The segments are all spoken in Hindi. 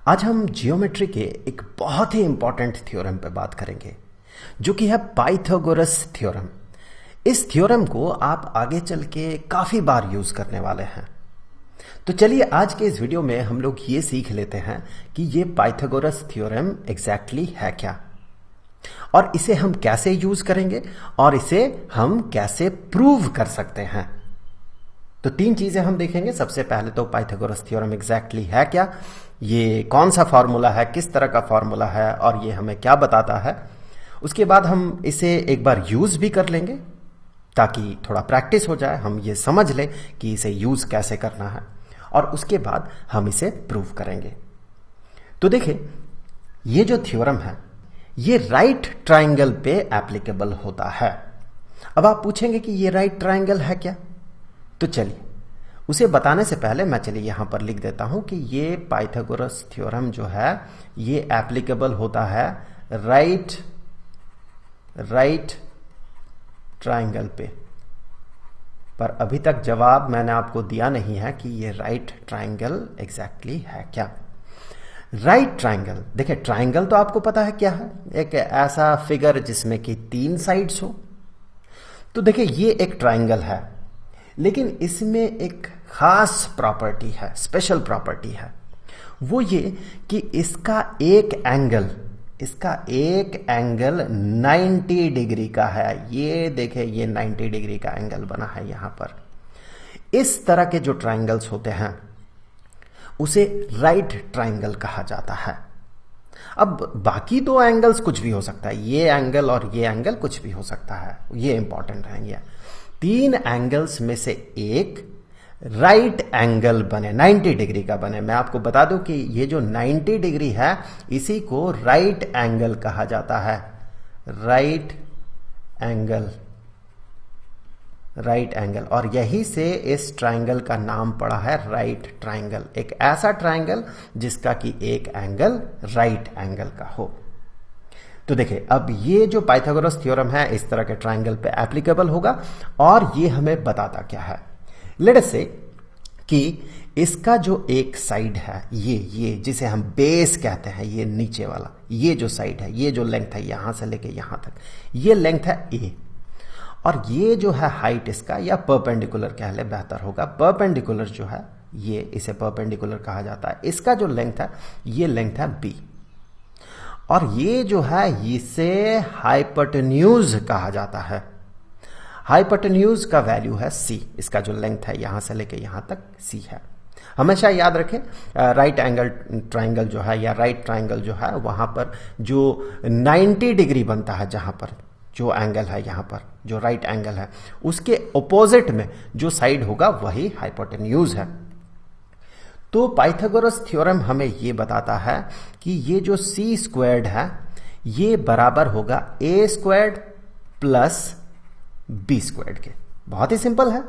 आज हम जियोमेट्री के एक बहुत ही इंपॉर्टेंट थ्योरम पे बात करेंगे जो कि है पाइथागोरस थ्योरम। इस थ्योरम को आप आगे चल के काफी बार यूज करने वाले हैं। तो चलिए आज के इस वीडियो में हम लोग ये सीख लेते हैं कि ये पाइथागोरस थ्योरम एग्जैक्टली है क्या, और इसे हम कैसे यूज करेंगे और इसे हम कैसे प्रूव कर सकते हैं। तो तीन चीजें हम देखेंगे। सबसे पहले तो पाइथागोरस थ्योरम एग्जैक्टली है क्या, ये कौन सा फॉर्मूला है, किस तरह का फॉर्मूला है और ये हमें क्या बताता है। उसके बाद हम इसे एक बार यूज भी कर लेंगे ताकि थोड़ा प्रैक्टिस हो जाए, हम ये समझ लें कि इसे यूज कैसे करना है, और उसके बाद हम इसे प्रूव करेंगे। तो देखिए, ये जो थ्योरम है ये राइट ट्राइंगल पे एप्लीकेबल होता है। अब आप पूछेंगे कि ये राइट ट्राइंगल है क्या, तो चलिए उसे बताने से पहले मैं यहां पर लिख देता हूं कि ये पाइथागोरस थ्योरम जो है ये एप्लीकेबल होता है राइट ट्राइंगल पे। पर अभी तक जवाब मैंने आपको दिया नहीं है कि ये राइट ट्राइंगल एग्जैक्टली है क्या। राइट ट्राइंगल, देखिए ट्राइंगल तो आपको पता है क्या है, एक ऐसा फिगर जिसमें कि तीन साइड्स हो। तो देखिए ये एक ट्राइंगल है, लेकिन इसमें एक खास प्रॉपर्टी है, स्पेशल प्रॉपर्टी है। वो ये कि इसका एक एंगल 90 डिग्री का है। ये देखें, ये 90 डिग्री का एंगल बना है यहां पर। इस तरह के जो ट्राइंगल्स होते हैं उसे राइट ट्राइंगल कहा जाता है। अब बाकी दो एंगल्स कुछ भी हो सकता है, ये एंगल और ये एंगल कुछ भी हो सकता है, ये इंपॉर्टेंट है। ये तीन एंगल्स में से एक राइट एंगल बने, 90 डिग्री का बने। मैं आपको बता दूं कि ये जो 90 डिग्री है इसी को राइट एंगल कहा जाता है। राइट एंगल, और यही से इस ट्राइंगल का नाम पड़ा है राइट ट्राइंगल। एक ऐसा ट्राइंगल जिसका कि एक एंगल राइट एंगल का हो। तो देखिए, अब ये जो पाइथागोरस थ्योरम है इस तरह के ट्राइंगल पे एप्लीकेबल होगा, और ये हमें बताता क्या है। लेट अस से कि इसका जो एक साइड है ये जिसे हम बेस कहते हैं, ये नीचे वाला, ये जो साइड है, ये जो लेंथ है यहां से लेके यहां तक, ये लेंथ है ए। और ये जो है हाइट इसका, या परपेंडिकुलर कह ले बेहतर होगा, परपेंडिकुलर जो है ये, इसे परपेंडिकुलर कहा जाता है। इसका जो लेंथ है ये लेंथ है बी, और ये जो है इसे हाइपोटेन्यूज कहा जाता है। हाइपोटेन्यूज का वैल्यू है सी, इसका जो लेंथ है यहां से लेके यहां तक सी है। हमेशा याद रखें, राइट एंगल ट्राइंगल जो है या राइट ट्राइंगल जो है वहां पर जो 90 डिग्री बनता है, जहां पर जो एंगल है यहां पर जो राइट एंगल है उसके ऑपोजिट में जो साइड होगा वही हाइपोटेन्यूज है। तो पाइथागोरस थ्योरम हमें ये बताता है कि ये जो सी स्क्वायर्ड है ये बराबर होगा A squared plus B squared के। बहुत ही सिंपल है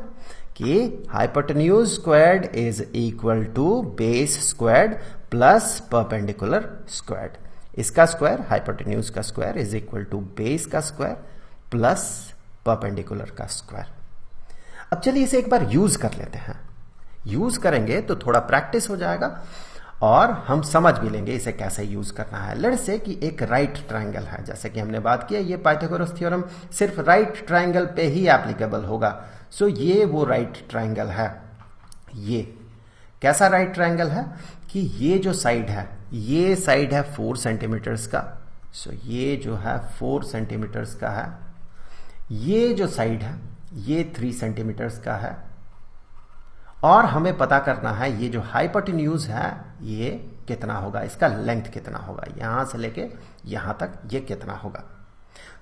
कि hypotenuse squared is equal to base squared plus perpendicular squared. इसका स्क्वायर, हाइपोटेन्यूज का square, is equal to base का स्क्वायर प्लस परपेंडिकुलर का स्क्वायर। अब चलिए इसे एक बार यूज कर लेते हैं। यूज करेंगे तो थोड़ा प्रैक्टिस हो जाएगा और हम समझ भी लेंगे इसे कैसे यूज करना है। लेट्स से कि एक राइट ट्राइंगल है, जैसे कि हमने बात किया ये पाइथागोरस थ्योरम सिर्फ राइट ट्राइंगल पे ही एप्लीकेबल होगा। सो ये वो राइट ट्राइंगल है। ये कैसा राइट ट्राइंगल है कि ये जो साइड है, ये साइड है 4 सेंटीमीटर्स का। सो ये जो है 4 सेंटीमीटर्स का है। ये जो साइड है ये 3 सेंटीमीटर्स का है। और हमें पता करना है ये जो हाइपोटेन्यूज है ये कितना होगा, इसका लेंथ कितना होगा, यहां से लेके यहां तक ये कितना होगा।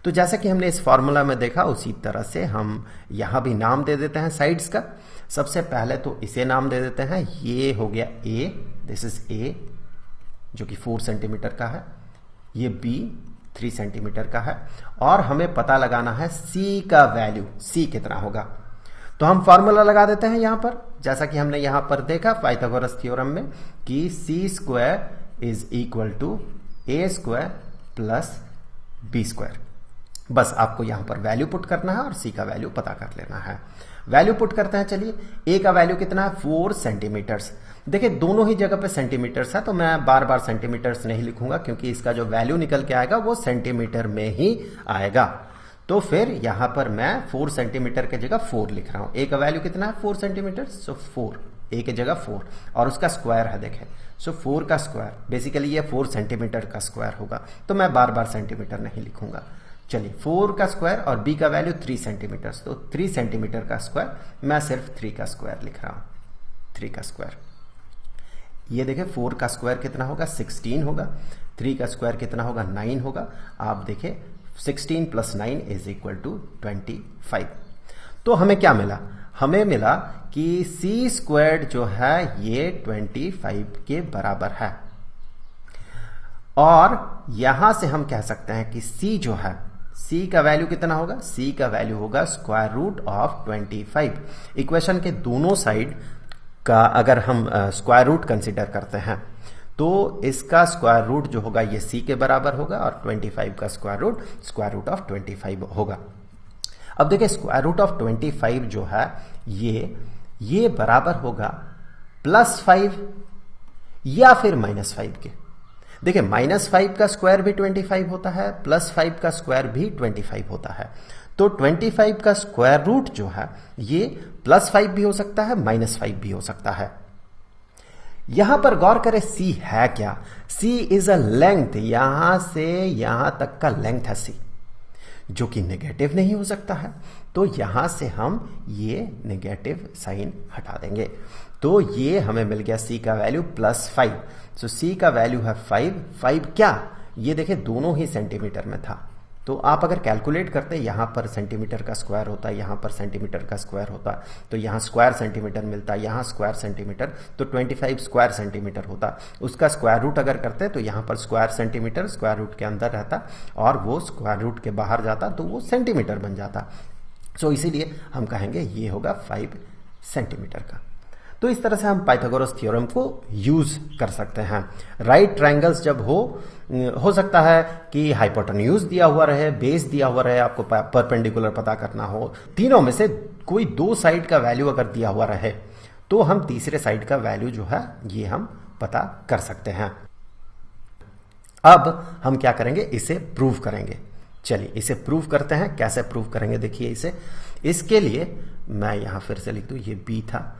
तो जैसा कि हमने इस फॉर्मूला में देखा उसी तरह से हम यहां भी नाम दे देते हैं साइड्स का। सबसे पहले तो इसे नाम दे देते हैं, ये हो गया ए, दिस इज ए जो कि 4 सेंटीमीटर का है। ये बी 3 सेंटीमीटर का है। और हमें पता लगाना है सी का वैल्यू, सी कितना होगा। तो हम फॉर्मूला लगा देते हैं यहां पर, जैसा कि हमने यहां पर देखा पाइथागोरस थ्योरम में कि C square is equal to A square plus B square. बस आपको यहां पर वैल्यू पुट करना है और सी का वैल्यू पता कर लेना है। वैल्यू पुट करते हैं। चलिए, ए का वैल्यू कितना है 4 सेंटीमीटर्स। देखिए दोनों ही जगह पे सेंटीमीटर्स है, तो मैं बार बार सेंटीमीटर्स नहीं लिखूंगा क्योंकि इसका जो वैल्यू निकल के आएगा वो सेंटीमीटर में ही आएगा। तो फिर यहां पर मैं 4 सेंटीमीटर की जगह 4 लिख रहा हूं। ए का वैल्यू कितना है 4 सेंटीमीटर, सो 4, ए की जगह 4 और उसका स्क्वायर है देखें, सो 4 का स्क्वायर बेसिकली ये 4 सेंटीमीटर का स्क्वायर होगा, तो मैं बार बार सेंटीमीटर नहीं लिखूंगा। चलिए 4 का स्क्वायर और बी का वैल्यू 3 सेंटीमीटर, तो 3 सेंटीमीटर का स्क्वायर, मैं सिर्फ 3 का स्क्वायर लिख रहा हूं, 3 का स्क्वायर। ये देखें 4 का स्क्वायर कितना होगा 16 होगा, 3 का स्क्वायर कितना होगा 9 होगा। आप देखें 16 + 9 = 25। तो हमें क्या मिला, हमें मिला कि c² जो है ये 25 के बराबर है। और यहां से हम कह सकते हैं कि c जो है, c का वैल्यू कितना होगा, c का वैल्यू होगा √25। इक्वेशन के दोनों साइड का अगर हम स्क्वायर रूट कंसीडर करते हैं तो इसका स्क्वायर रूट जो होगा ये c के बराबर होगा और 25 का स्क्वायर रूट √25 होगा। अब देखिए √25 जो है ये बराबर होगा +5 या फिर -5 के। देखिए -5 का स्क्वायर भी 25 होता है, +5 का स्क्वायर भी 25 होता है। तो 25 का स्क्वायर रूट जो है ये +5 भी हो सकता है, -5 भी हो सकता है। यहां पर गौर करें c है क्या, c इज अ लेंथ, यहां से यहां तक का लेंथ है c, जो कि नेगेटिव नहीं हो सकता है। तो यहां से हम ये नेगेटिव साइन हटा देंगे, तो ये हमें मिल गया c का वैल्यू +5। तो c का वैल्यू है 5 क्या, ये देखें दोनों ही सेंटीमीटर में था। तो आप अगर कैलकुलेट करते हैं, यहां पर सेंटीमीटर का स्क्वायर होता है, यहां पर सेंटीमीटर का स्क्वायर होता है, तो यहां स्क्वायर सेंटीमीटर मिलता है, यहां स्क्वायर सेंटीमीटर, तो 25 स्क्वायर सेंटीमीटर होता। उसका स्क्वायर रूट अगर करते हैं तो यहां पर स्क्वायर सेंटीमीटर स्क्वायर रूट के अंदर रहता और वो स्क्वायर रूट के बाहर जाता तो वो सेंटीमीटर बन जाता। सो इसीलिए हम कहेंगे ये होगा 5 सेंटीमीटर का। तो इस तरह से हम पाइथागोरस थ्योरम को यूज कर सकते हैं। राइट ट्रायंगल्स जब हो सकता है कि हाइपोटेन्यूज दिया हुआ रहे, बेस दिया हुआ रहे, आपको परपेंडिकुलर पता करना हो, तीनों में से कोई 2 साइड का वैल्यू अगर दिया हुआ रहे तो हम तीसरे साइड का वैल्यू जो है ये हम पता कर सकते हैं। अब हम क्या करेंगे, इसे प्रूव करेंगे। चलिए इसे प्रूव करते हैं। कैसे प्रूव करेंगे देखिए इसे, इसके लिए मैं यहां फिर से लिख दूं, ये बी था।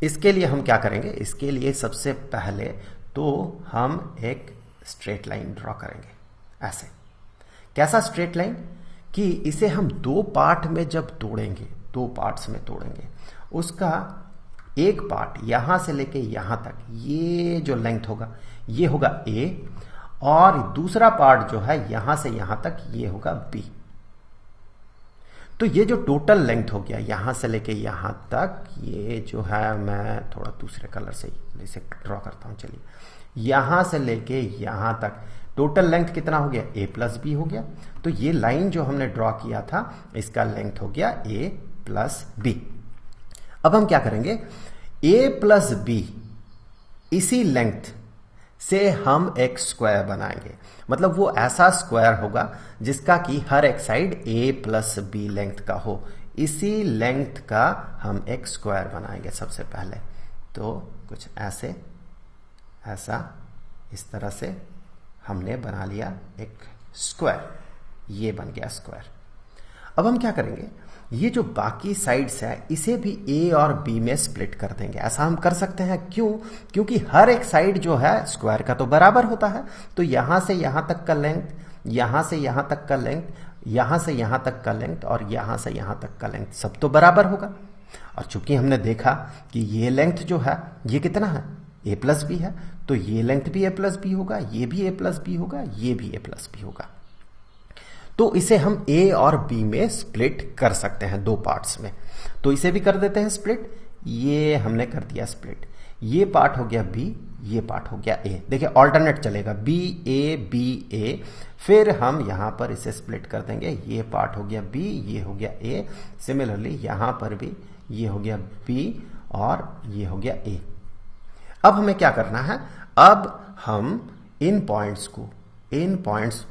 इसके लिए हम क्या करेंगे, इसके लिए सबसे पहले तो हम एक स्ट्रेट लाइन ड्रॉ करेंगे। ऐसे कैसा स्ट्रेट लाइन कि इसे हम 2 पार्ट में जब तोड़ेंगे, 2 पार्ट्स में तोड़ेंगे, उसका एक पार्ट यहां से लेके यहां तक ये जो लेंथ होगा ये होगा a, और दूसरा पार्ट जो है यहां से यहां तक ये होगा b। तो ये जो टोटल लेंथ हो गया यहां से लेके यहां तक, ये जो है मैं थोड़ा दूसरे कलर से इसे ड्रॉ करता हूं। चलिए यहां से लेके यहां तक टोटल लेंथ कितना हो गया, a + b हो गया। तो ये लाइन जो हमने ड्रॉ किया था इसका लेंथ हो गया a + b। अब हम क्या करेंगे, a + b इसी लेंथ से हम एक स्क्वायर बनाएंगे। मतलब वो ऐसा स्क्वायर होगा जिसका कि हर एक साइड a + b लेंथ का हो। इसी लेंथ का हम एक स्क्वायर बनाएंगे सबसे पहले। तो कुछ ऐसे, ऐसा, इस तरह से हमने बना लिया एक स्क्वायर, ये बन गया स्क्वायर। अब हम क्या करेंगे, ये जो बाकी साइड्स है इसे भी a और b में स्प्लिट कर देंगे। ऐसा हम कर सकते हैं, क्यों, क्योंकि हर एक साइड जो है स्क्वायर का तो बराबर होता है। तो यहां से यहां तक का लेंथ, यहां से यहां तक का लेंथ, यहां से यहां तक का लेंथ और यहां से यहां तक का लेंथ सब तो बराबर होगा। और चूंकि हमने देखा कि ये लेंथ जो है ये कितना है, a + b है, तो ये लेंथ भी a + b होगा, ये भी a + b होगा, ये भी a + b होगा। तो इसे हम a और b में स्प्लिट कर सकते हैं 2 पार्ट्स में। तो इसे भी कर देते हैं स्प्लिट, ये हमने कर दिया स्प्लिट। ये पार्ट हो गया b, ये पार्ट हो गया a। देखिए ऑल्टरनेट चलेगा, b a, फिर हम यहां पर इसे स्प्लिट कर देंगे। ये पार्ट हो गया b, ये हो गया a। सिमिलरली यहां पर भी ये हो गया b और ये हो गया a। अब हमें क्या करना है, अब हम इन पॉइंट्स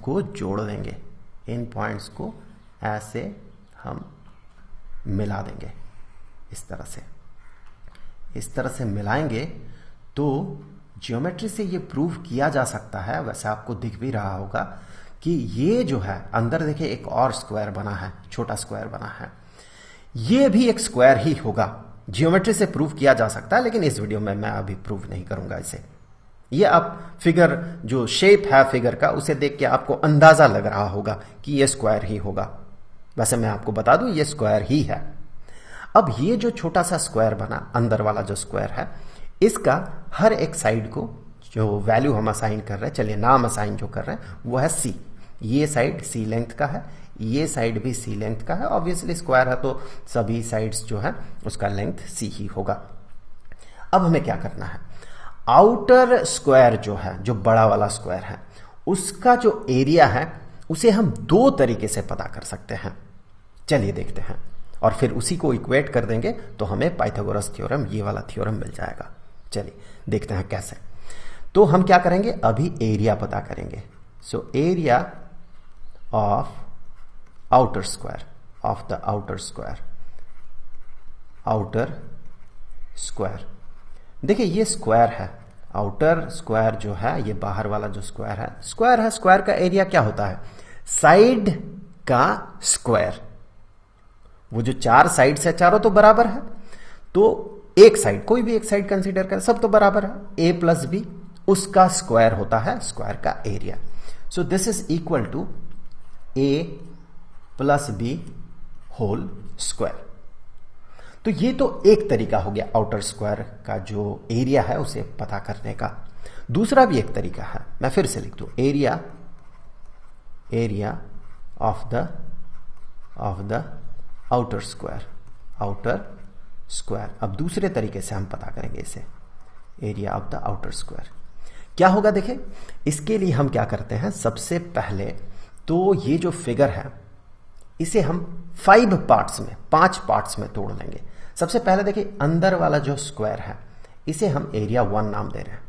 को जोड़ देंगे। इन पॉइंट्स को ऐसे हम मिला देंगे, इस तरह से मिलाएंगे तो ज्योमेट्री से ये प्रूव किया जा सकता है, वैसे आपको दिख भी रहा होगा कि ये जो है अंदर देखिए एक और स्क्वायर बना है, छोटा स्क्वायर बना है, ये भी एक स्क्वायर ही होगा। ज्योमेट्री से प्रूव किया जा सकता है, लेकिन इस वीडियो में मैं अभी प्रूव नहीं करूंगा इसे। ये आप फिगर जो शेप है फिगर का उसे देख के आपको अंदाजा लग रहा होगा कि ये स्क्वायर ही होगा। वैसे मैं आपको बता दूं ये स्क्वायर ही है। अब ये जो छोटा सा स्क्वायर बना, अंदर वाला जो स्क्वायर है, इसका हर एक साइड को जो वैल्यू हम असाइन कर रहे हैं, चलिए नाम असाइन जो कर रहे हैं वो है सी। ये साइड सी लेंथ का है, ये साइड भी सी लेंथ का है। ऑब्वियसली स्क्वायर है तो सभी साइड्स जो है उसका लेंथ सी ही होगा। अब हमें क्या करना है, आउटर स्क्वायर जो है, जो बड़ा वाला स्क्वायर है, उसका जो एरिया है उसे हम दो तरीके से पता कर सकते हैं। चलिए देखते हैं, और फिर उसी को इक्वेट कर देंगे तो हमें पाइथागोरस थ्योरम, ये वाला थ्योरम मिल जाएगा। चलिए देखते हैं कैसे। तो हम क्या करेंगे, अभी एरिया पता करेंगे। So area of outer square, of the outer square, outer square. देखिए ये स्क्वायर है, आउटर स्क्वायर जो है, ये बाहर वाला जो स्क्वायर है, स्क्वायर है। स्क्वायर का एरिया क्या होता है, साइड का स्क्वायर। वो जो चार साइड्स है चारों तो बराबर है, तो एक साइड, कोई भी एक साइड कंसीडर करें, सब तो बराबर है, ए प्लस बी, उसका स्क्वायर होता है स्क्वायर का area. So this is equal to A plus B whole square. तो ये तो एक तरीका हो गया आउटर स्क्वायर का जो एरिया है उसे पता करने का। दूसरा भी एक तरीका है, मैं फिर से लिख दूं, area, area of the outer square, outer square. अब दूसरे तरीके से हम पता करेंगे इसे, area of the outer square क्या होगा। देखिए इसके लिए हम क्या करते हैं, सबसे पहले तो ये जो फिगर है इसे हम 5 पार्ट्स में, 5 पार्ट्स में तोड़ लेंगे। सबसे पहले देखिए अंदर वाला जो स्क्वायर है इसे हम एरिया 1 नाम दे रहे हैं।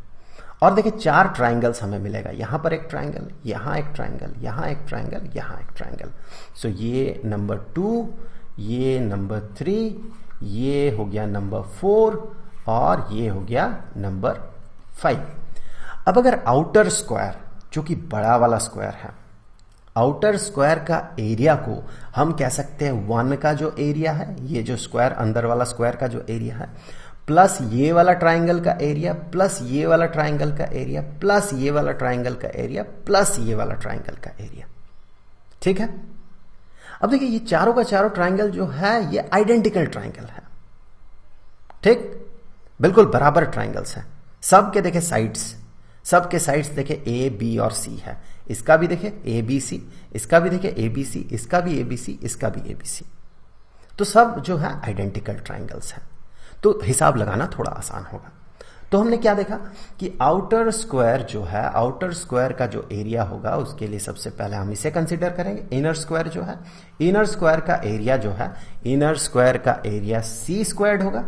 और देखिए 4 ट्राइंगल्स हमें मिलेगा, यहां पर एक ट्राइंगल, यहां एक ट्राइंगल, यहां एक ट्राइंगल, यहां एक ट्राइंगल। सो ये नंबर 2, ये नंबर 3, ये हो गया नंबर 4 और ये हो गया नंबर 5। अब अगर आउटर स्क्वायर जो कि बड़ा वाला स्क्वायर है, आउटर स्क्वायर का एरिया को हम कह सकते हैं 1 का जो एरिया है, ये जो स्क्वायर अंदर वाला स्क्वायर का जो एरिया है, प्लस ये वाला ट्राइंगल का एरिया, प्लस ये वाला ट्राइंगल का एरिया, प्लस ये वाला ट्राइंगल का एरिया, प्लस ये वाला ट्राइंगल का एरिया। ठीक है। अब देखिए ये चारों का चारों ट्राइंगल जो है ये आइडेंटिकल ट्राइंगल है, ठीक, बिल्कुल बराबर ट्राइंगल्स हैं। सबके देखे साइड्स, सबके साइड्स देखे ए बी और सी है। इसका भी देखे ए बी सी, इसका भी देखे ए बी सी, इसका भी ए बी सी, इसका भी ए बी सी। तो सब जो है आइडेंटिकल ट्राइंगल्स हैं, तो हिसाब लगाना थोड़ा आसान होगा। तो हमने क्या देखा कि आउटर स्क्वायर जो है, आउटर स्क्वायर का जो एरिया होगा उसके लिए सबसे पहले हम इसे कंसीडर करेंगे। इनर स्क्वायर जो है, इनर स्क्वायर का एरिया जो है, इनर स्क्वायर का एरिया सी स्क्वायर्ड होगा,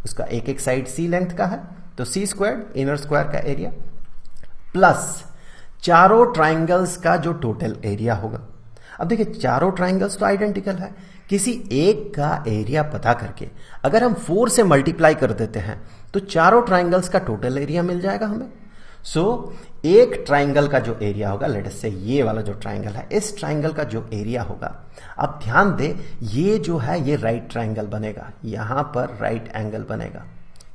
उसका एक एक साइड सी लेंथ का है, तो सी स्क्वायर्ड इनर स्क्वायर का एरिया, प्लस चारों ट्राइंगल्स का जो टोटल एरिया होगा। अब देखिए चारों ट्राइंगल्स तो आइडेंटिकल है, किसी एक का एरिया पता करके अगर हम 4 से मल्टीप्लाई कर देते हैं तो चारों ट्राइंगल्स का टोटल एरिया मिल जाएगा हमें। सो एक ट्राइंगल का जो एरिया होगा, लेट अस से ये वाला जो ट्राइंगल है, इस ट्राइंगल का जो एरिया होगा, आप ध्यान दें ये जो है ये राइट ट्राइंगल बनेगा, यहां पर राइट एंगल बनेगा।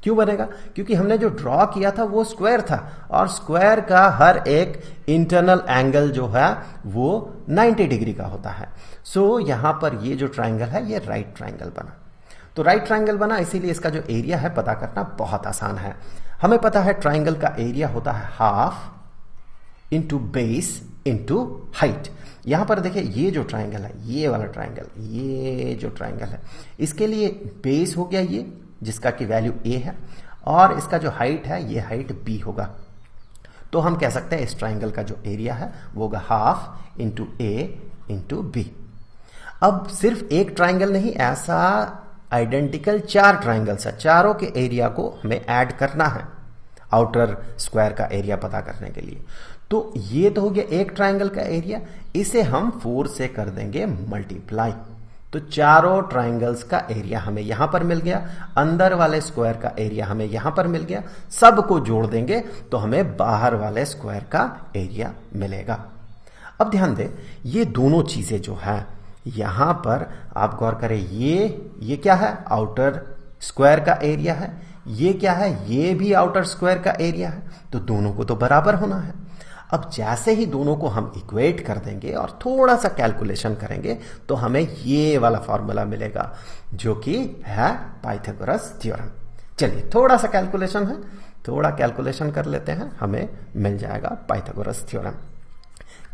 क्यों बनेगा? क्योंकि हमने जो ड्रॉ किया था वो स्क्वायर था, और स्क्वायर का हर एक इंटरनल एंगल जो है वो 90 डिग्री का होता है। सो यहां पर ये जो ट्राइंगल है ये राइट ट्राइंगल बना। तो राइट ट्राइंगल बना, इसीलिए इसका जो एरिया है पता करना बहुत आसान है। हमें पता है ट्राइंगल का एरिया होता है half into base into height. यहां पर देखिए ये जो ट्राइंगल है, ये वाला ट्राइंगल, ये जो ट्राइंगल है, इसके लिए बेस हो गया ये, जिसका की वैल्यू a है, और इसका जो हाइट है ये हाइट b होगा। तो हम कह सकते हैं इस ट्राइंगल का जो एरिया है वो होगा half into a into b। अब सिर्फ एक ट्राइंगल नहीं, ऐसा आइडेंटिकल 4 ट्राइंगल्स है, चारों के एरिया को हमें ऐड करना है आउटर स्क्वायर का एरिया पता करने के लिए। तो ये तो हो गया एक ट्राइंगल का एरिया, इसे हम 4 से कर देंगे मल्टीप्लाई। तो चारों ट्राइंगल्स का एरिया हमें यहां पर मिल गया, अंदर वाले स्क्वायर का एरिया हमें यहां पर मिल गया, सबको जोड़ देंगे तो हमें बाहर वाले स्क्वायर का एरिया मिलेगा। अब ध्यान दें, ये दोनों चीजें जो है यहां पर आप गौर करें, ये क्या है, आउटर स्क्वायर का एरिया है, ये क्या है, ये भी आउटर स्क्वायर का एरिया है, तो दोनों को तो बराबर होना है। अब जैसे ही दोनों को हम इक्वेट कर देंगे और थोड़ा सा कैलकुलेशन करेंगे तो हमें ये वाला फॉर्मूला मिलेगा जो कि है पाइथागोरस थ्योरम। चलिए थोड़ा सा कैलकुलेशन है, थोड़ा कैलकुलेशन कर लेते हैं, हमें मिल जाएगा पाइथागोरस थ्योरम।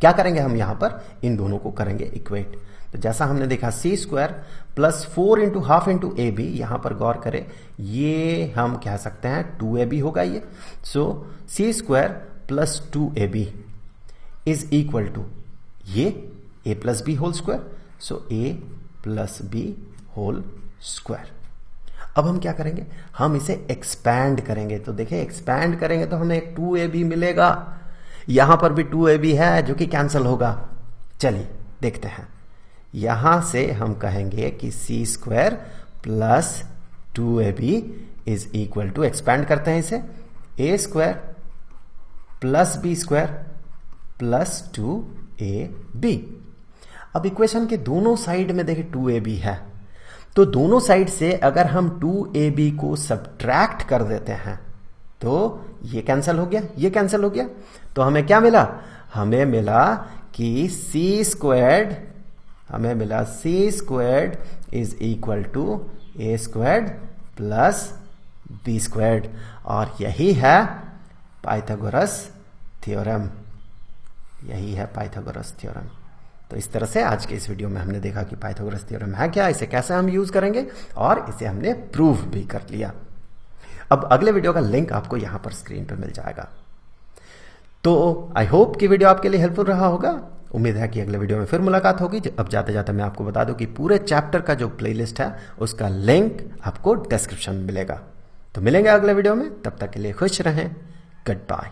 क्या करेंगे हम यहां पर, इन दोनों को करेंगे इक्वेट। तो जैसा हमने देखा C square plus 4 into half into A B, यहां पर गौर करें ये हम कह सकते हैं 2ab होगा ये। So C square plus 2ab is equal to ये a plus B whole square, so a plus B whole square. अब हम क्या करेंगे, हम इसे एक्सपैंड करेंगे। तो देखिए एक्सपैंड करेंगे तो हमें एक 2ab मिलेगा, यहां पर भी 2ab है जो कि कैंसिल होगा। चलिए देखते हैं, यहां से हम कहेंगे कि C square plus 2ab is equal to, expand करते हैं इसे, A square plus B square plus 2ab। अब इक्वेशन के दोनों साइड में देखिए 2ab है, तो दोनों साइड से अगर हम 2ab को सब्ट्रैक्ट कर देते हैं तो ये कैंसिल हो गया, ये कैंसिल हो गया, तो हमें क्या मिला, हमें मिला कि सी स्क्वायर्ड, हमें मिला C squared is equal to A squared plus B squared, और यही है पाइथागोरस थ्योरम, यही है पाइथागोरस थ्योरम। तो इस तरह से आज के इस वीडियो में हमने देखा कि पाइथागोरस थ्योरम है क्या, इसे कैसे हम यूज करेंगे, और इसे हमने प्रूव भी कर लिया। अब अगले वीडियो का लिंक आपको यहां पर स्क्रीन पर मिल जाएगा। तो आई होप कि वीडियो आपके लिए हेल्पफुल रहा होगा। उम्मीद है कि अगले वीडियो में फिर मुलाकात होगी। अब जाते जाते मैं आपको बता दूं कि पूरे चैप्टर का जो प्लेलिस्ट है उसका लिंक आपको डिस्क्रिप्शन में मिलेगा। तो मिलेंगे अगले वीडियो में, तब तक के लिए खुश रहें, गुड बाय।